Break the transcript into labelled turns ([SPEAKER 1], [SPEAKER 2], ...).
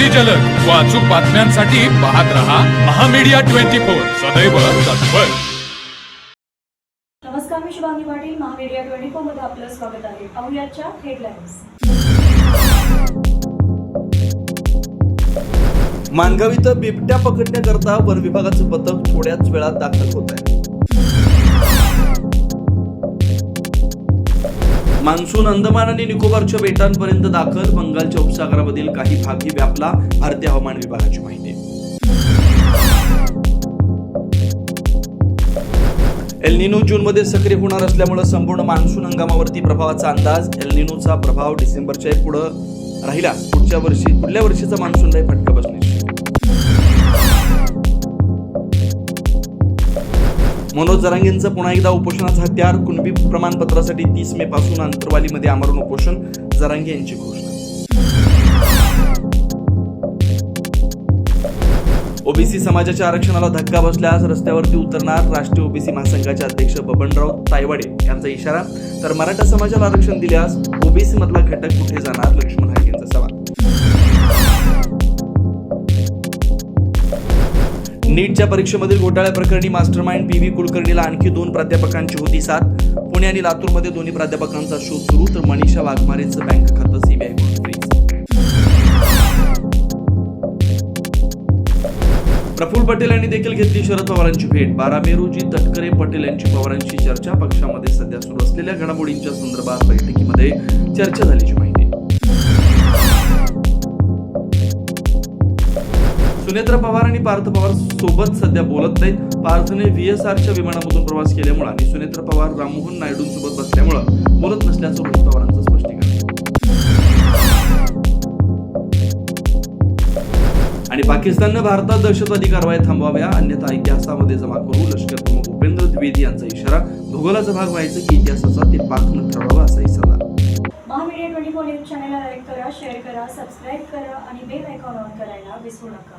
[SPEAKER 1] अगदी जलद व अचूक बातम्यांसाठी पाहत रहा महामीडिया 24 सदैव तत्पर.
[SPEAKER 2] नमस्कार, मी शुभांगी पाटील. महामीडिया 24 मध्ये आपलं स्वागत आहे. पाहुयाच्या हेडलाईन्स.
[SPEAKER 3] मानगाव इथं बिबट्या पकडण्याकरता वन विभागाचं पथक थोड्याच वेळात दाखल होत आहे. मान्सून अंदमान आणि निकोबारच्या बेटांपर्यंत दाखल. बंगालच्या उपसागरामधील काही भागी व्यापला. भारतीय हवामान विभागाची माहिती. एल निनो जूनमध्ये सक्रिय होणार असल्यामुळे संपूर्ण मान्सून हंगामावरती प्रभावाचा अंदाज. एल निनोचा प्रभाव डिसेंबरच्या पुढे राहिला. पुढल्या वर्षीचा मान्सूनला फटका बसण्याची. मनोज जरांगेंचं पुन्हा एकदा उपोषणाचं हत्यार. कुणबी प्रमाणपत्रासाठी 30 मे पासून अंतरवालीमध्ये आमरण उपोषण. जरांगे यांची घोषणा. ओबीसी समाजाच्या आरक्षणाला धक्का बसल्यास रस्त्यावरती उतरणार. राष्ट्रीय ओबीसी महासंघाचे अध्यक्ष बबनराव तायवाडे यांचा इशारा. तर मराठा समाजाला आरक्षण दिल्यास ओबीसी मधला घटक कुठे जाणार? लक्ष्मण हाकेंचा सवाल. नीटच्या परीक्षेमधील घोटाळ्या प्रकरणी मास्टरमाइंड पी.व्ही. कुलकर्णीला आणखी 2 प्राध्यापकांची होती साथ. पुणे आणि लातूरमध्ये दोन्ही प्राध्यापकांचा शोध सुरू. तर मनीषा वाघमारेचं बँक खातं CBI court freeze. Praful Patel यांनी देखील घेतली शरद पवारांची भेट. 12 मे रोजी तटकरे पटेल यांची पवारांची चर्चा. पक्षामध्ये सध्या सुरू असलेल्या घडामोडींच्या संदर्भात बैठकीमध्ये चर्चा झाल्याची माहिती. सुनेत्रा पवार आणि पार्थ पवार सोबत सध्या बोलत नाहीत. पार्थने VSRच्या विमानामधून प्रवास केल्यामुळे आणि सुनेत्रा पवार राममोहन नायडूंसोबत बसल्यामुळे बोलत नसल्याचं रोहित पवारांचं स्पष्टीकरण. आणि पाकिस्ताननं भारतात दहशतवादी कारवाया थांबवाव्या, अन्यथा इतिहासामध्ये जमा करू. लष्कर प्रमुख उपेंद्र द्विवेदी यांचा इशारा. भूगोलाचा भाग व्हायचं की इतिहासाचा, ते पाकनं ठरवावं असाही सल्ला.
[SPEAKER 2] महामीडिया 24 न्यूज चॅनलला लाईक करा, शेअर करा, सबस्क्राईब करा आणि बेल आयकॉन ऑन करायला विसरू नका.